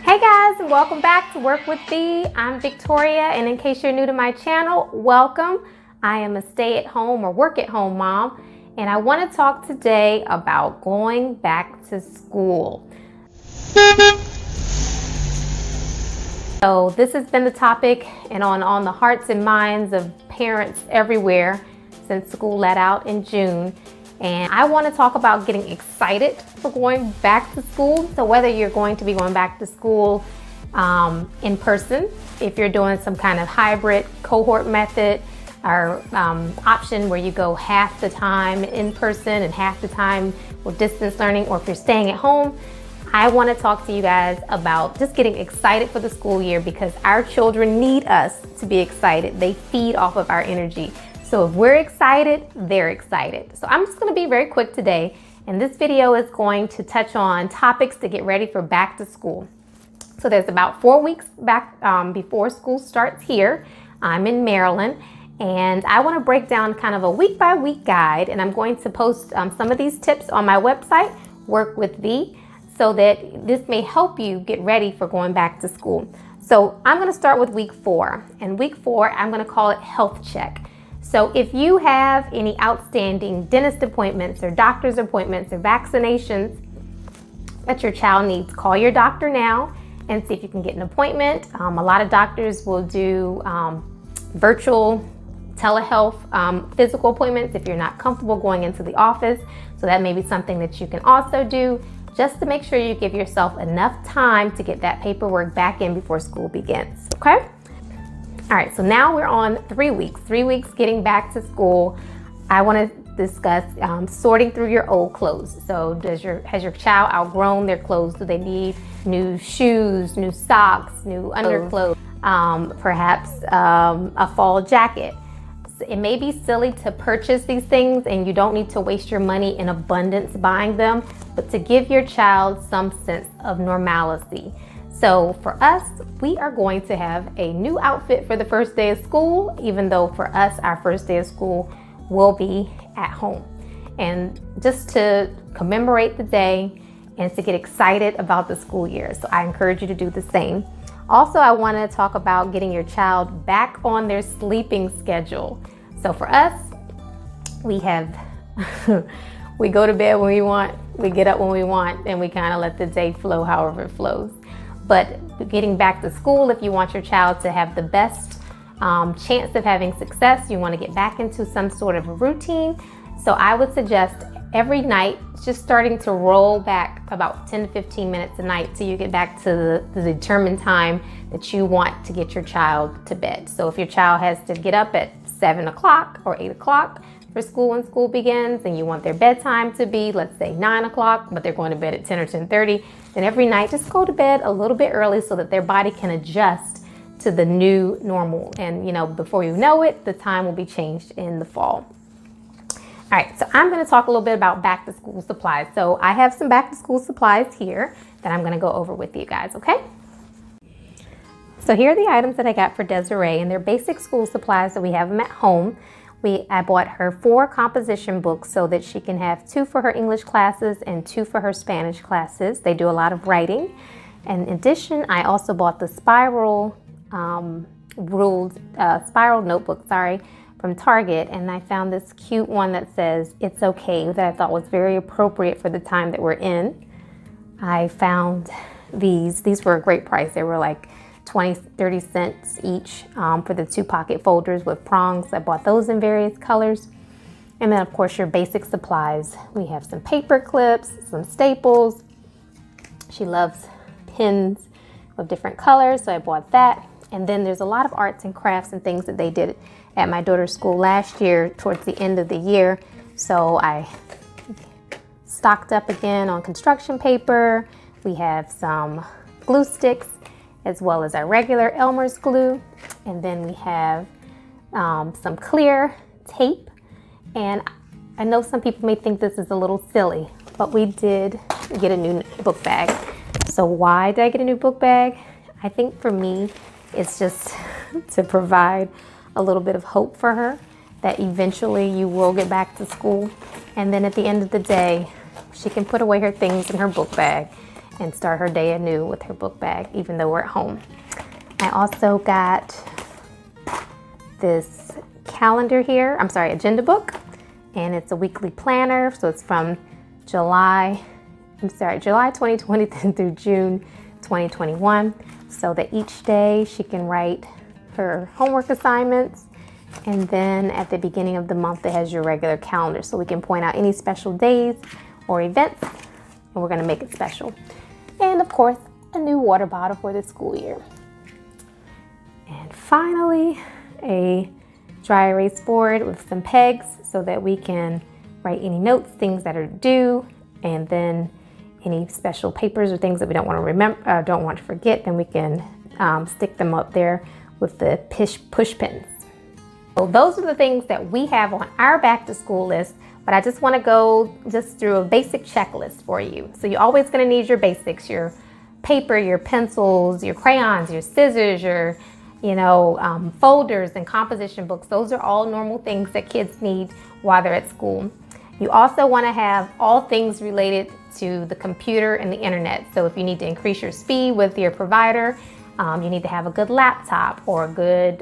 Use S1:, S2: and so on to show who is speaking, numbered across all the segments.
S1: Hey guys, welcome back to Work with Thee. I'm Victoria, and in case you're new to my channel, welcome. I am a stay-at-home or work-at-home mom, and I want to talk today about going back to school. So this has been the topic and on the hearts and minds of parents everywhere since school let out in June. And I want to talk about getting excited for going back to school. So whether you're going to be going back to school in person, if you're doing some kind of hybrid cohort method or option where you go half the time in person and half the time with distance learning, or if you're staying at home, I want to talk to you guys about just getting excited for the school year, because our children need us to be excited. They feed off of our energy. So if we're excited, they're excited. So I'm just going to be very quick today, and this video is going to touch on topics to get ready for back to school. So there's about 4 weeks back before school starts here. I'm in Maryland, and I want to break down kind of a week-by-week guide, and I'm going to post some of these tips on my website, Work with Thee, so that this may help you get ready for going back to school. So I'm going to start with week 4, and week 4 I'm going to call it health check. So if you have any outstanding dentist appointments or doctor's appointments or vaccinations that your child needs, call your doctor now and see if you can get an appointment. A lot of doctors will do virtual telehealth physical appointments if you're not comfortable going into the office. So that may be something that you can also do, just to make sure you give yourself enough time to get that paperwork back in before school begins, okay? All right, so now we're on 3 weeks. 3 weeks getting back to school. I want to discuss sorting through your old clothes. So has your child outgrown their clothes? Do they need new shoes, new socks, new underclothes, perhaps a fall jacket? It may be silly to purchase these things, and you don't need to waste your money in abundance buying them, but to give your child some sense of normalcy. So for us, we are going to have a new outfit for the first day of school, even though for us, our first day of school will be at home. And just to commemorate the day and to get excited about the school year. So I encourage you to do the same. Also, I want to talk about getting your child back on their sleeping schedule. So for us, we go to bed when we want, we get up when we want, and we kind of let the day flow however it flows. But getting back to school, if you want your child to have the best chance of having success, you want to get back into some sort of a routine. So I would suggest every night, just starting to roll back about 10 to 15 minutes a night till you get back to the determined time that you want to get your child to bed. So if your child has to get up at 7 o'clock or 8 o'clock for school when school begins, and you want their bedtime to be, let's say 9 o'clock, but they're going to bed at 10 or 10:30, then every night just go to bed a little bit early so that their body can adjust to the new normal. And before you know it, the time will be changed in the fall. All right, so I'm going to talk a little bit about back to school supplies. So I have some back to school supplies here that I'm going to go over with you guys, okay? So here are the items that I got for Desiree, and they're basic school supplies that we have them at home. I bought her 4 composition books so that she can have 2 for her English classes and 2 for her Spanish classes. They do a lot of writing. And in addition, I also bought the spiral notebook, from Target, and I found this cute one that says "It's okay" that I thought was very appropriate for the time that we're in. I found these were a great price. They were like 20-30 cents each for the 2 pocket folders with prongs. I bought those in various colors. And then of course your basic supplies. We have some paper clips, some staples. She loves pins of different colors, so I bought that. And then there's a lot of arts and crafts and things that they did at my daughter's school last year towards the end of the year. So I stocked up again on construction paper. We have some glue sticks as well as our regular Elmer's glue. And then we have some clear tape. And I know some people may think this is a little silly, but we did get a new book bag. So why did I get a new book bag? I think for me, it's just to provide a little bit of hope for her that eventually you will get back to school. And then at the end of the day, She can put away her things in her book bag and start her day anew with her book bag, even though we're at home. I also got this calendar here, agenda book, and it's a weekly planner. So it's from July 2020 through June 2021, so that each day she can write her homework assignments, and then at the beginning of the month it has your regular calendar, so we can point out any special days or events, and we're going to make it special. And of course, a new water bottle for the school year. And finally, a dry erase board with some pegs so that we can write any notes, things that are due, and then any special papers or things that we don't want to remember, don't want to forget, then we can stick them up there with the push pins. So those are the things that we have on our back to school list, but I just want to go just through a basic checklist for you. So you're always going to need your basics, your paper, your pencils, your crayons, your scissors, your folders and composition books. Those are all normal things that kids need while they're at school. You also want to have all things related to the computer and the internet. So if you need to increase your speed with your provider, you need to have a good laptop or a good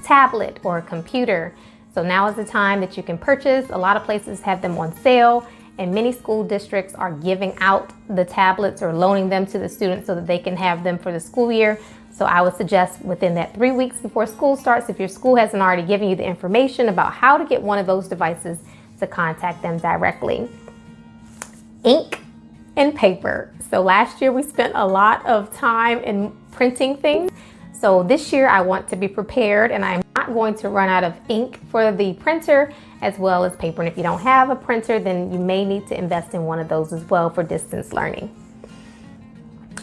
S1: tablet or a computer. So now is the time that you can purchase. A lot of places have them on sale, and many school districts are giving out the tablets or loaning them to the students so that they can have them for the school year. So I would suggest within that 3 weeks before school starts, if your school hasn't already given you the information about how to get one of those devices, to contact them directly. Ink and paper. So last year we spent a lot of time in printing things. So this year I want to be prepared, and I'm not going to run out of ink for the printer as well as paper. And if you don't have a printer, then you may need to invest in one of those as well for distance learning.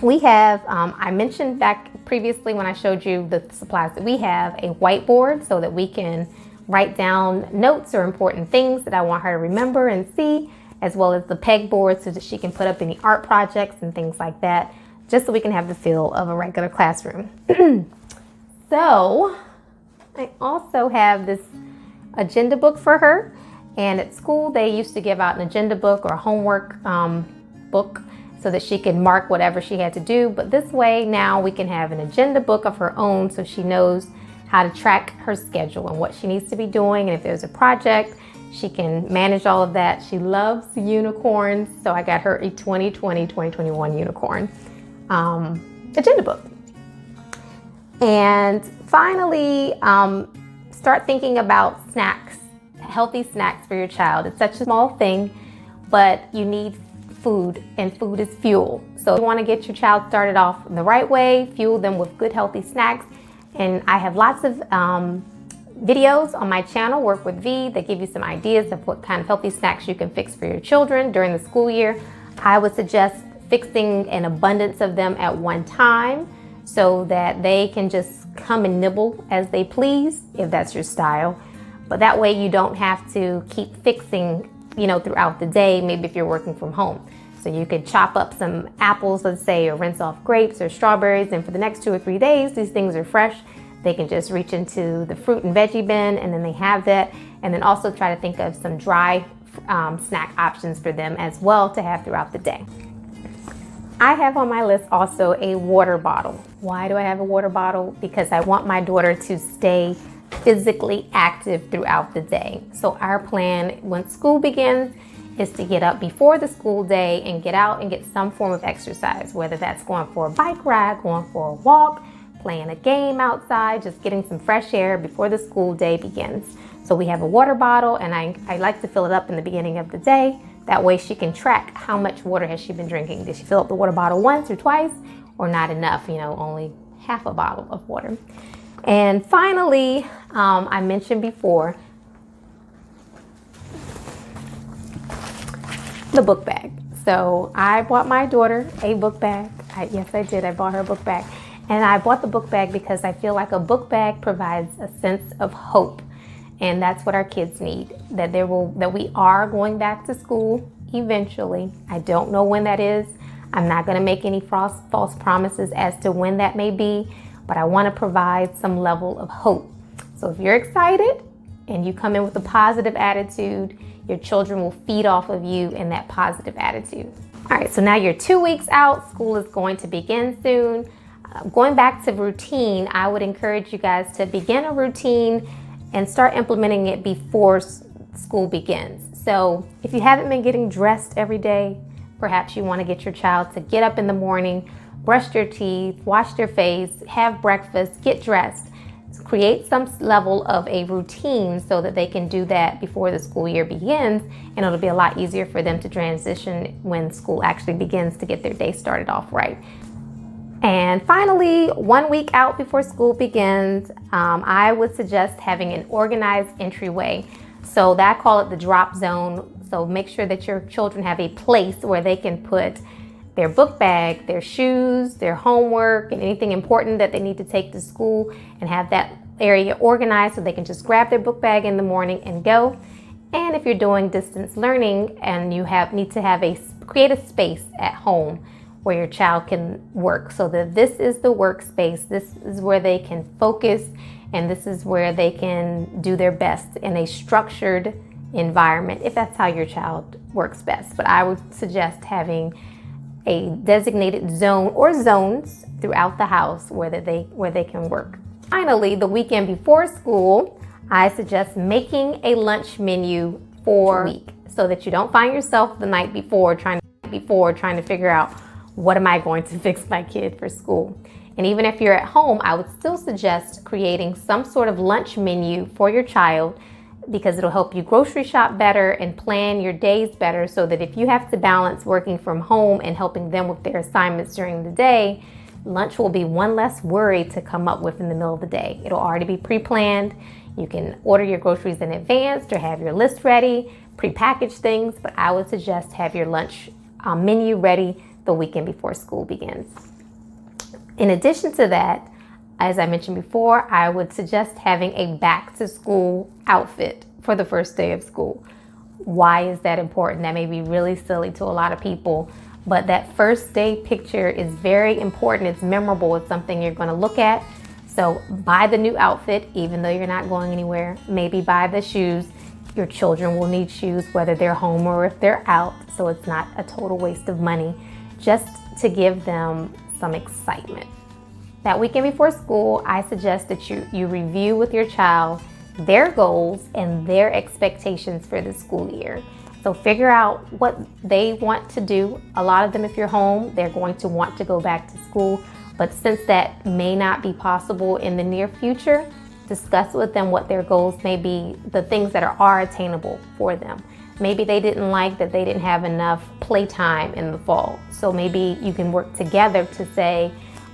S1: We have, I mentioned back previously when I showed you the supplies that we have, a whiteboard so that we can write down notes or important things that I want her to remember and see, as well as the pegboard so that she can put up any art projects and things like that, just so we can have the feel of a regular classroom. So I also have this agenda book for her, and at school they used to give out an agenda book or a homework book so that she could mark whatever she had to do. But this way now we can have an agenda book of her own, so she knows how to track her schedule and what she needs to be doing. And if there's a project, she can manage all of that. She loves unicorns, so I got her a 2020-2021 unicorn agenda book. And finally, start thinking about snacks, healthy snacks for your child. It's such a small thing, but you need food, and food is fuel. So you want to get your child started off the right way, fuel them with good healthy snacks. And I have lots of videos on my channel, Work with V, that give you some ideas of what kind of healthy snacks you can fix for your children during the school year. I would suggest fixing an abundance of them at one time so that they can just come and nibble as they please, if that's your style. But that way you don't have to keep fixing, throughout the day, maybe if you're working from home. So you could chop up some apples, let's say, or rinse off grapes or strawberries, and for the next 2 or 3 days, these things are fresh. They can just reach into the fruit and veggie bin, and then they have that. And then also try to think of some dry snack options for them as well to have throughout the day. I have on my list also a water bottle. Why do I have a water bottle? Because I want my daughter to stay physically active throughout the day. So our plan when school begins is to get up before the school day and get out and get some form of exercise, whether that's going for a bike ride, going for a walk, playing a game outside, just getting some fresh air before the school day begins. So we have a water bottle, and I like to fill it up in the beginning of the day. That way she can track how much water has she been drinking. Did she fill up the water bottle once or twice, or not enough, only half a bottle of water. And finally, I mentioned before, the book bag. So I bought my daughter a book bag. Yes, I did. I bought her a book bag. And I bought the book bag because I feel like a book bag provides a sense of hope. And that's what our kids need, that we are going back to school eventually. I don't know when that is. I'm not going to make any false promises as to when that may be, but I want to provide some level of hope. So if you're excited, and you come in with a positive attitude, your children will feed off of you and that positive attitude. All right, so now you're 2 weeks out, school is going to begin soon. Going back to routine, I would encourage you guys to begin a routine and start implementing it before school begins. So if you haven't been getting dressed every day, perhaps you want to get your child to get up in the morning, brush their teeth, wash their face, have breakfast, get dressed. Create some level of a routine so that they can do that before the school year begins, and it'll be a lot easier for them to transition when school actually begins to get their day started off right. And finally, 1 week out before school begins, I would suggest having an organized entryway. So that, I call it the drop zone. So make sure that your children have a place where they can put their book bag, their shoes, their homework, and anything important that they need to take to school, and have that area organized so they can just grab their book bag in the morning and go. And if you're doing distance learning and you need to create a space at home where your child can work, so that this is the workspace, this is where they can focus, and this is where they can do their best in a structured environment, if that's how your child works best. But I would suggest having a designated zone or zones throughout the house where they can work. Finally, the weekend before school, I suggest making a lunch menu for a week so that you don't find yourself the night before trying to figure out, what am I going to fix my kid for school? And even if you're at home, I would still suggest creating some sort of lunch menu for your child, because it'll help you grocery shop better and plan your days better, so that if you have to balance working from home and helping them with their assignments during the day, lunch will be one less worry to come up with in the middle of the day. It'll already be pre-planned. You can order your groceries in advance or have your list ready, pre-packaged things, but I would suggest have your lunch menu ready the weekend before school begins. In addition to that, as I mentioned before, I would suggest having a back to school outfit for the first day of school. Why is that important? That may be really silly to a lot of people, but that first day picture is very important. It's memorable. It's something you're going to look at. So buy the new outfit, even though you're not going anywhere. Maybe buy the shoes. Your children will need shoes, whether they're home or if they're out, so it's not a total waste of money, just to give them some excitement. That weekend before school, I suggest that you review with your child their goals and their expectations for the school year. So figure out what they want to do. A lot of them, if you're home, they're going to want to go back to school. But since that may not be possible in the near future, discuss with them what their goals may be, the things that are attainable for them. Maybe they didn't like that they didn't have enough playtime in the fall. So maybe you can work together to say,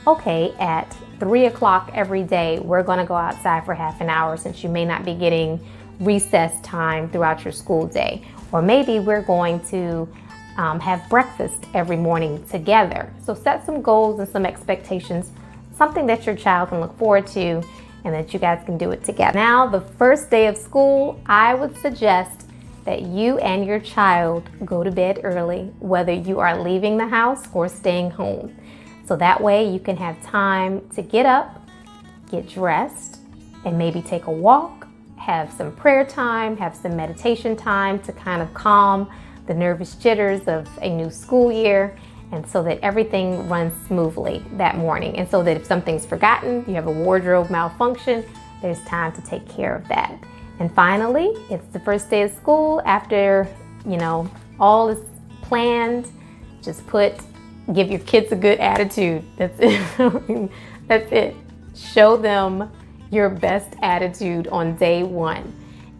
S1: okay, at 3 o'clock every day, we're going to go outside for half an hour, since you may not be getting recess time throughout your school day. Or maybe we're going to have breakfast every morning together. So set some goals and some expectations, something that your child can look forward to and that you guys can do it together. Now, the first day of school, I would suggest that you and your child go to bed early, whether you are leaving the house or staying home. So that way you can have time to get up, get dressed, and maybe take a walk, have some prayer time, have some meditation time to kind of calm the nervous jitters of a new school year, and so that everything runs smoothly that morning. And so that if something's forgotten, you have a wardrobe malfunction, there's time to take care of that. And finally, it's the first day of school. After, all is planned, just give your kids a good attitude. That's it. That's it. Show them your best attitude on day one.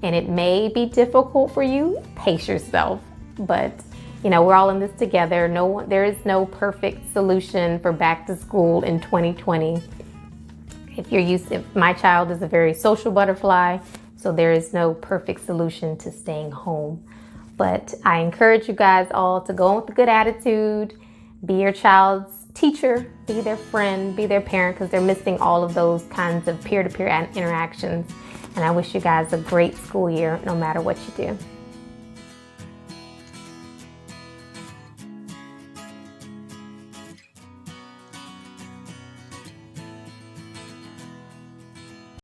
S1: And it may be difficult for you. Pace yourself. But, we're all in this together. There is no perfect solution for back to school in 2020. If my child is a very social butterfly, so there is no perfect solution to staying home. But I encourage you guys all to go with a good attitude, be your child's teacher, be their friend, be their parent, because they're missing all of those kinds of peer-to-peer interactions. And I wish you guys a great school year, no matter what you do.